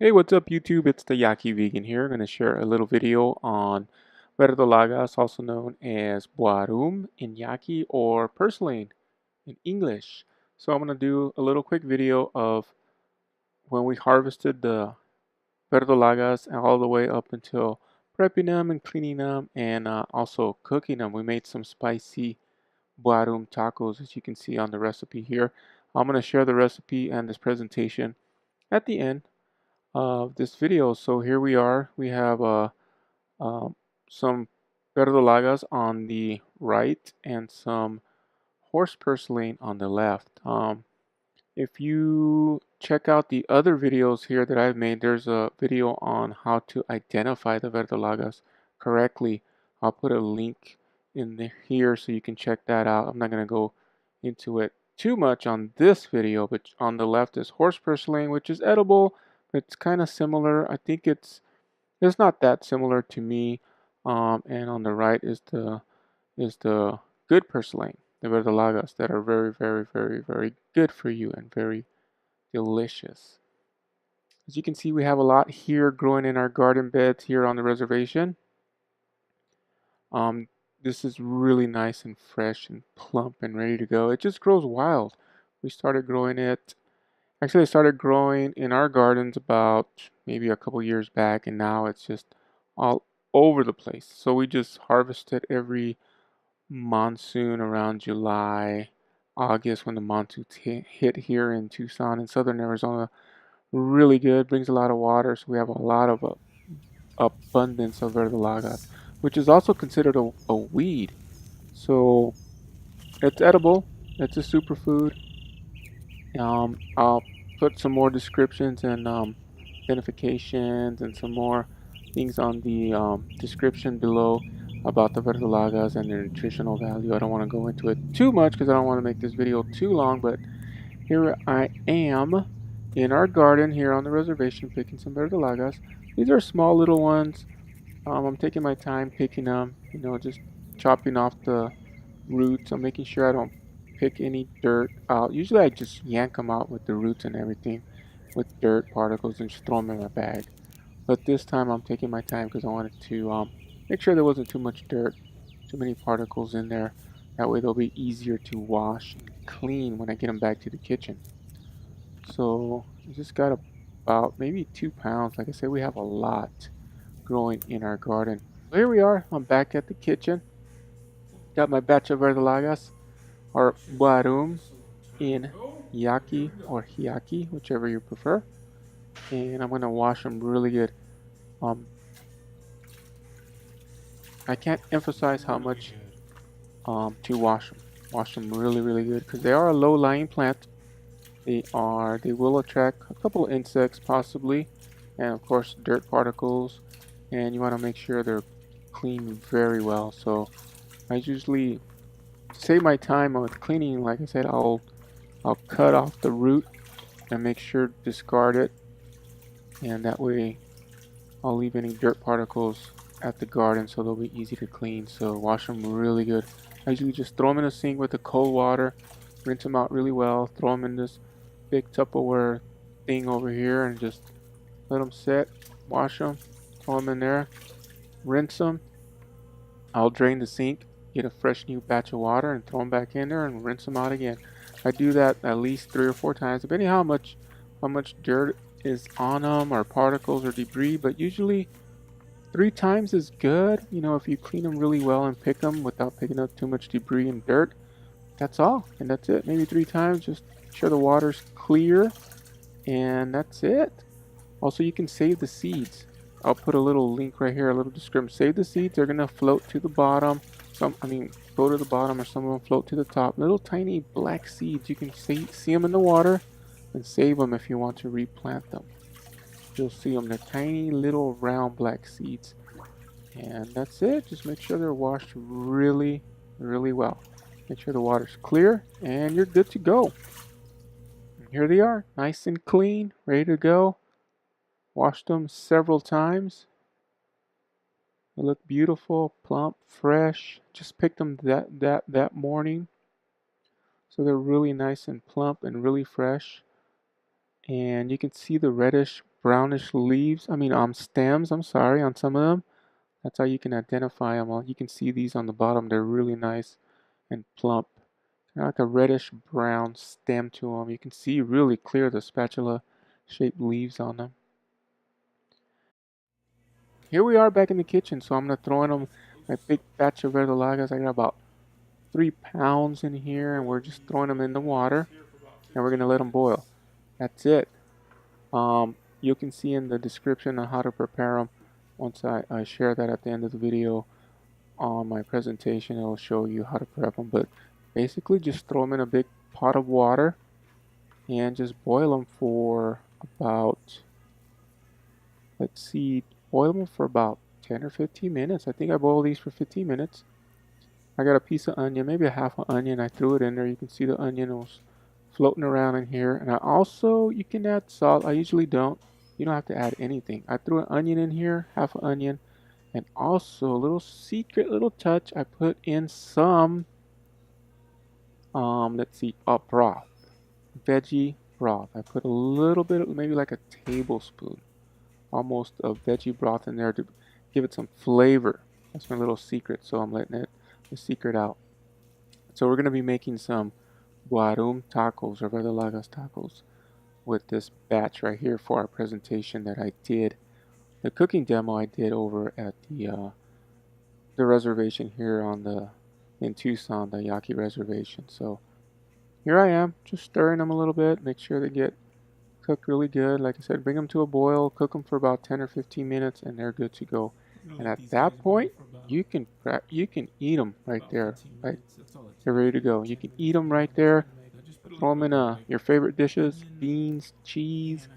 Hey, what's up YouTube? It's the Yaqui vegan here. I'm going to share a little video on Verdolagas, also known as Boarum in Yaqui or purslane in English. So I'm going to do a little quick video of when we harvested the Verdolagas all the way up until prepping them and cleaning them and also cooking them. We made some spicy Boarum tacos as you can see on the recipe here. I'm going to share the recipe and this presentation at the end of this video. So here we are. We have um, some verdolagas on the right and some horse purslane on the left. If you check out the other videos here that I've made, there's a video on how to identify the verdolagas correctly. I'll put a link in here so you can check that out. I'm not going to go into it too much on this video, but on the left is horse purslane, which is edible. It's kind of similar. I think it's not that similar to me. And on the right is the good purslane, the verdolagas that are very, very, very, very good for you and very delicious. As you can see, we have a lot here growing in our garden beds here on the reservation. Um, this is really nice and fresh and plump and ready to go. It just grows wild. We started growing it. Actually, I started growing in our gardens about maybe a couple years back, and now it's just all over the place. So we just harvest it every monsoon around July, August when the monsoons hit here in Tucson and southern Arizona. Really good, brings a lot of water, so we have a lot of abundance of verdolagas, which is also considered a weed. So it's edible. It's a superfood. I'll put some more descriptions and identifications and some more things on the description below about the verdolagas and their nutritional value. I don't want to go into it too much because I don't want to make this video too long, but here I am in our garden here on the reservation picking some verdolagas. These are small little ones. I'm taking my time picking them, just chopping off the roots. I'm making sure I don't pick any dirt out. Usually I just yank them out with the roots and everything with dirt particles and just throw them in my bag. But this time I'm taking my time because I wanted to make sure there wasn't too much dirt, too many particles in there. That way they'll be easier to wash and clean when I get them back to the kitchen. So I just got about maybe 2 pounds. Like I said, we have a lot growing in our garden. So here we are. I'm back at the kitchen. Got my batch of verdolagas or barum in Yaqui or Hiaki, whichever you prefer. And I'm gonna wash them really good. Um, I can't emphasize how much to wash them. Wash them really, really good because they are a low-lying plant. They will attract a couple of insects possibly, and of course dirt particles. And you want to make sure they're cleaned very well. So I usually save my time with cleaning. Like I said, I'll cut off the root and make sure to discard it, and that way I'll leave any dirt particles at the garden so they'll be easy to clean. So wash them really good. I usually just throw them in a sink with the cold water, rinse them out really well, throw them in this big Tupperware thing over here and just let them sit, wash them, throw them in there, rinse them. I'll drain the sink, get a fresh new batch of water and throw them back in there and rinse them out again. I do that at least 3 or 4 times, depending how much dirt is on them or particles or debris, but usually 3 times is good. If you clean them really well and pick them without picking up too much debris and dirt, that's all. And that's it. Maybe 3 times, just make sure the water's clear, and that's it. Also, you can save the seeds. I'll put a little link right here, a little description. Save the seeds. They're gonna float to the bottom. Go to the bottom, or some of them float to the top. Little tiny black seeds. You can see them in the water, and save them if you want to replant them. You'll see them. They're tiny little round black seeds. And that's it. Just make sure they're washed really, really well. Make sure the water's clear, and you're good to go. And here they are, nice and clean, ready to go. Washed them several times. They look beautiful, plump, fresh. Just picked them that morning. So they're really nice and plump and really fresh. And you can see the reddish brownish leaves. Stems, I'm sorry, on some of them. That's how you can identify them. Well, you can see these on the bottom. They're really nice and plump. Kind of like a reddish brown stem to them. You can see really clear the spatula shaped leaves on them. Here we are back in the kitchen, so I'm going to throw in them my big batch of verdolagas. I got about 3 pounds in here, and we're just throwing them in the water, and we're going to let them boil. That's it. You can see in the description on how to prepare them. Once I share that at the end of the video on my presentation, it'll show you how to prep them. But basically, just throw them in a big pot of water and just boil them for about, let's see, boil them for about 10 or 15 minutes. I think I boiled these for 15 minutes. I got a piece of onion, maybe a half an onion. I threw it in there. You can see the onion was floating around in here. And you can add salt. I usually don't. You don't have to add anything. I threw an onion in here, half an onion. And also a little secret little touch. I put in some, let's see, broth. Veggie broth. I put a little bit, maybe like a tablespoon, almost of veggie broth in there to give it some flavor. That's my little secret. So I'm letting the secret out. So we're going to be making some guarum tacos or verdolagas tacos with this batch right here for our presentation that I did. The cooking demo I did over at the reservation here in Tucson, the Yaqui reservation. So here I am, just stirring them a little bit, make sure they get cooked really good. Like I said, bring them to a boil, cook them for about 10 or 15 minutes, and they're good to go. And at that point, you can eat them right there. Right, they're ready to go. You can eat them right there. Throw them in your favorite dishes: beans, cheese,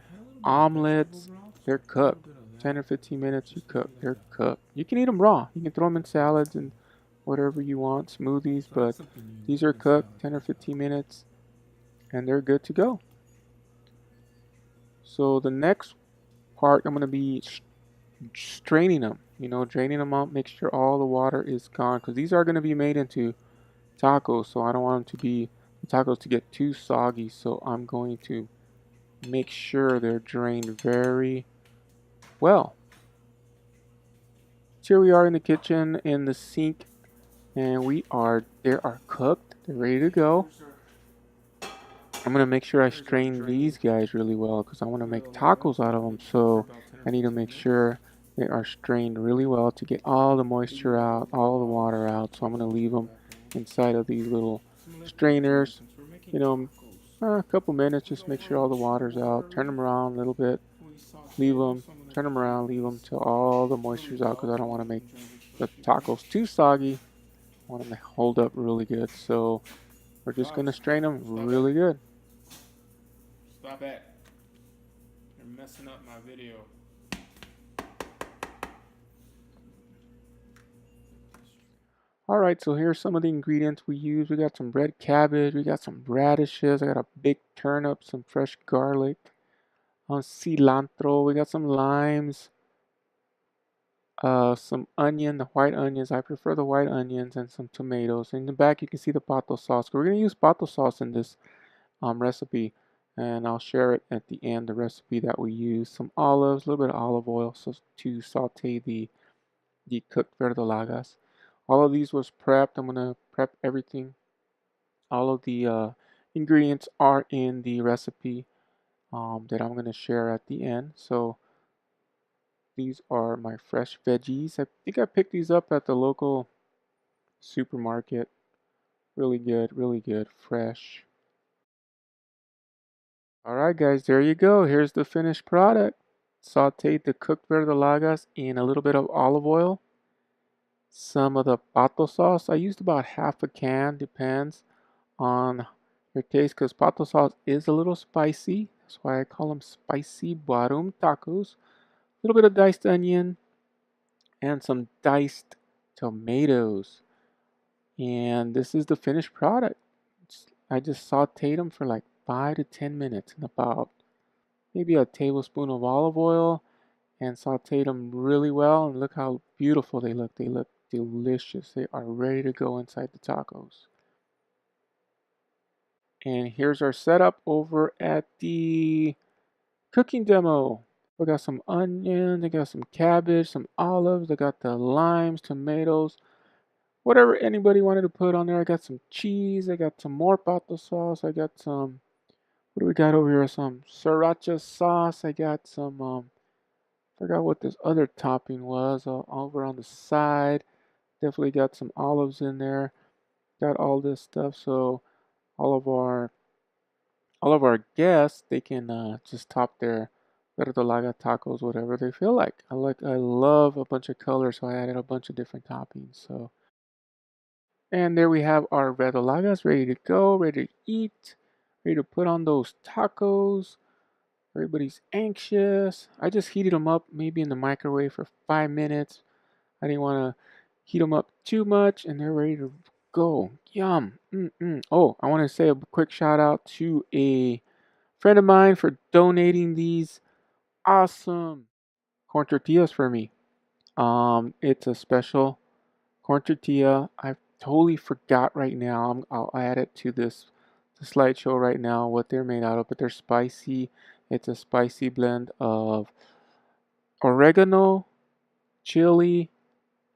omelets. They're cooked. 10 or 15 minutes, you cook. They're cooked. You can eat them raw. You can throw them in salads and whatever you want, smoothies. But these are cooked 10 or 15 minutes, and they're good to go. So the next part, I'm going to be straining them. Draining them out. Make sure all the water is gone, because these are going to be made into tacos. So I don't want the tacos to get too soggy. So I'm going to make sure they're drained very well. So here we are in the kitchen, in the sink, and they are cooked. They're ready to go. I'm going to make sure I strain these guys really well because I want to make tacos out of them. So I need to make sure they are strained really well to get all the moisture out, all the water out. So I'm going to leave them inside of these little strainers. A couple minutes, just make sure all the water's out. Turn them around a little bit. Leave them, turn them around, leave them till all the moisture's out because I don't want to make the tacos too soggy. I want them to hold up really good. So we're just going to strain them really good. Stop it. You're messing up my video. Alright, so here's some of the ingredients we use. We got some red cabbage, we got some radishes, I got a big turnip, some fresh garlic, cilantro, we got some limes, some onion, the white onions. I prefer the white onions, and some tomatoes. In the back, you can see the pato sauce. We're going to use pato sauce in this recipe, and I'll share it at the end, the recipe that we use. Some olives, a little bit of olive oil to saute the cooked verdolagas. All of these was prepped. I'm going to prep everything. All of the ingredients are in the recipe that I'm going to share at the end. So these are my fresh veggies. I think I picked these up at the local supermarket. Really good, fresh. Alright guys, there you go. Here's the finished product. Sauteed the cooked verdolagas in a little bit of olive oil. Some of the pato sauce. I used about half a can, depends on your taste, because pato sauce is a little spicy. That's why I call them spicy guarum tacos. A little bit of diced onion and some diced tomatoes. And this is the finished product. I just sauteed them for like 5 to 10 minutes in about maybe a tablespoon of olive oil, and sauteed them really well. And look how beautiful they look. They look delicious. They are ready to go inside the tacos. And here's our setup over at the cooking demo. We got some onions, I got some cabbage, some olives, I got the limes, tomatoes, whatever anybody wanted to put on there. I got some cheese, I got some more pato sauce, I got some, what do we got over here? Some sriracha sauce, I got some, forgot what this other topping was over on the side. Definitely got some olives in there. Got all this stuff, so all of our all of our guests they can just top their verdolaga tacos whatever they feel like. I love a bunch of colors, so I added a bunch of different toppings. So and there we have our verdolagas ready to go, ready to eat, ready to put on those tacos. Everybody's anxious. I just heated them up maybe in the microwave for 5 minutes. I didn't want to heat them up too much, and they're ready to go. Yum. Mm-mm. Oh, I want to say a quick shout out to a friend of mine for donating these awesome corn tortillas for me. It's a special corn tortilla. I totally forgot right now. I'll add it to this the slideshow right now what they're made out of, but they're spicy. It's a spicy blend of oregano, chili,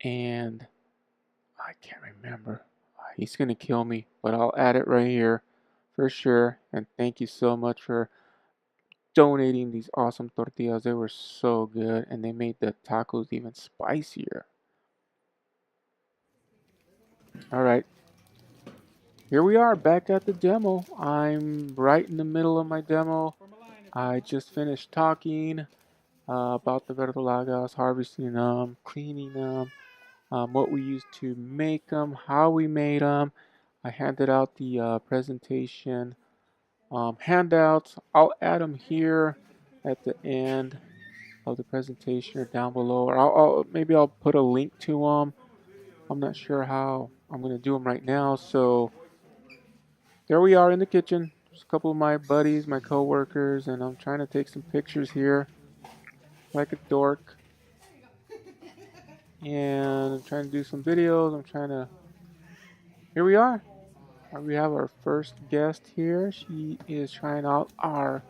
and I can't remember. He's gonna kill me, but I'll add it right here for sure. And thank you so much for donating these awesome tortillas. They were so good, and they made the tacos even spicier. All right, here we are back at the demo. I'm right in the middle of my demo. I just finished talking about the verdolagas, harvesting them, cleaning them, what we used to make them, how we made them. I handed out the presentation handouts. I'll add them here at the end of the presentation or down below, or maybe I'll put a link to them. I'm not sure how I'm going to do them right now. So there we are in the kitchen. Just a couple of my buddies, my coworkers, and I'm trying to take some pictures here like a dork. And I'm trying to do some videos. I'm trying to. Here we are. We have our first guest here. She is trying out our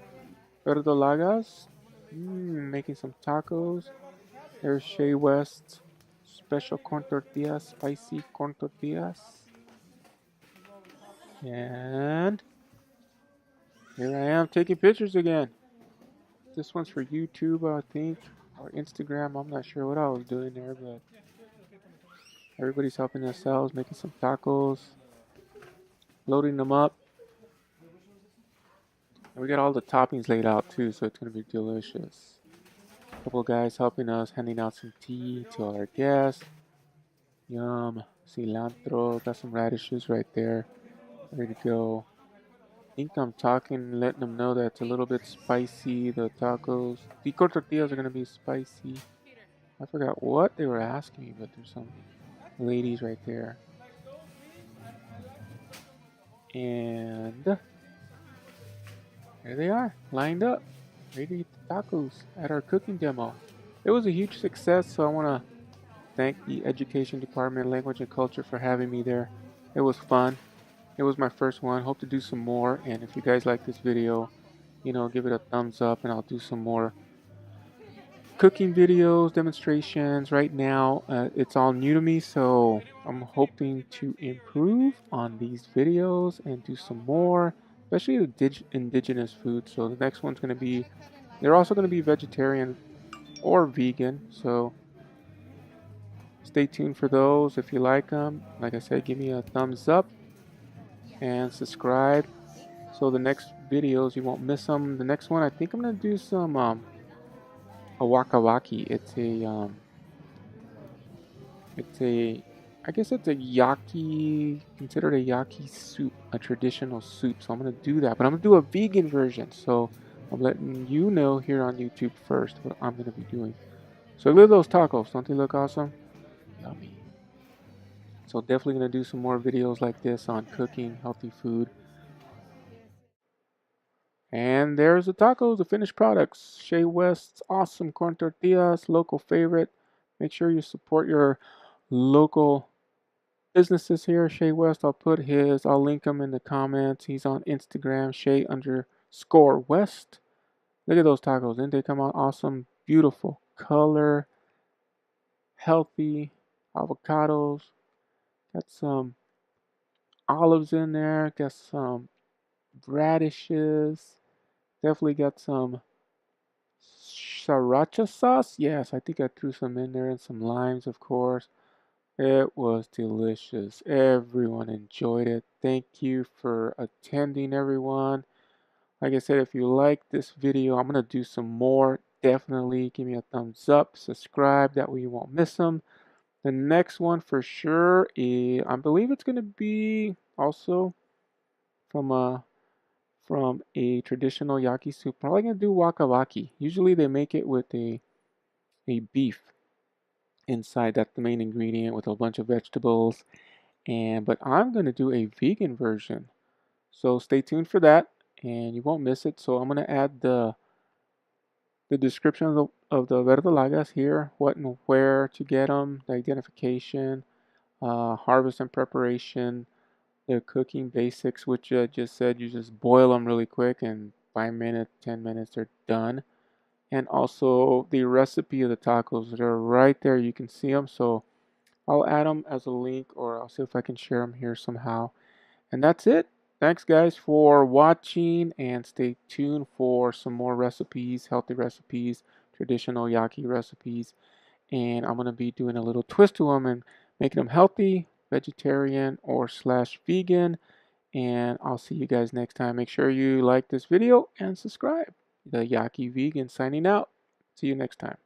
verdolagas, making some tacos. There's Shay West's special corn tortillas, spicy corn tortillas. And here I am taking pictures again. This one's for YouTube, I think, or Instagram. I'm not sure what I was doing there, but everybody's helping themselves, making some tacos, loading them up. And we got all the toppings laid out too, so it's gonna be delicious. A couple of guys helping us, handing out some tea to all our guests. Yum, cilantro, got some radishes right there, ready to go. I think I'm talking, letting them know that it's a little bit spicy. The tacos, the corn tortillas are gonna be spicy. I forgot what they were asking me, but there's some ladies right there. And there they are, lined up, ready to eat the tacos at our cooking demo. It was a huge success, so I want to thank the Education Department, Language and Culture for having me there. It was fun. It was my first one. Hope to do some more. And if you guys like this video, give it a thumbs up and I'll do some more cooking videos, demonstrations. Right now, it's all new to me, so I'm hoping to improve on these videos and do some more, especially the indigenous food. So the next one's going to be, they're also going to be vegetarian or vegan. So stay tuned for those if you like them. Like I said, give me a thumbs up and subscribe. So the next videos, you won't miss them. The next one, I think I'm going to do some a wakawaki. I guess it's a yaki, considered a yaki soup, a traditional soup. So I'm gonna do that, but I'm gonna do a vegan version. So I'm letting you know here on YouTube first what I'm gonna be doing. So look at those tacos, don't they look awesome? Yummy. So definitely gonna do some more videos like this on cooking, healthy food. And there's the tacos, the finished products. Shea West's awesome corn tortillas, local favorite. Make sure you support your local businesses here. Shea West, I'll link him in the comments. He's on Instagram, Shea_West. Look at those tacos. Didn't they come out awesome? Beautiful color, healthy, avocados. Got some olives in there. Got some radishes. Definitely got some sriracha sauce. Yes, I think I threw some in there and some limes, of course. It was delicious. Everyone enjoyed it. Thank you for attending, everyone. Like I said, if you like this video, I'm going to do some more. Definitely give me a thumbs up, subscribe, that way you won't miss them. The next one for sure is, I believe it's going to be also from a traditional Yaqui soup. Probably going to do wakawaki. Usually they make it with a beef inside. That's the main ingredient with a bunch of vegetables. But I'm going to do a vegan version. So stay tuned for that and you won't miss it. So I'm going to add the description of the Verdolagas here, what and where to get them, the identification, harvest and preparation, the cooking basics, which I just said you just boil them really quick and 5 minutes, 10 minutes, they're done. And also the recipe of the tacos, they're right there. You can see them. So I'll add them as a link or I'll see if I can share them here somehow. And that's it. Thanks, guys, for watching, and stay tuned for some more recipes, healthy recipes, traditional Yaqui recipes. And I'm going to be doing a little twist to them and making them healthy, vegetarian or slash vegan. And I'll see you guys next time. Make sure you like this video and subscribe. The Yaqui Vegan signing out. See you next time.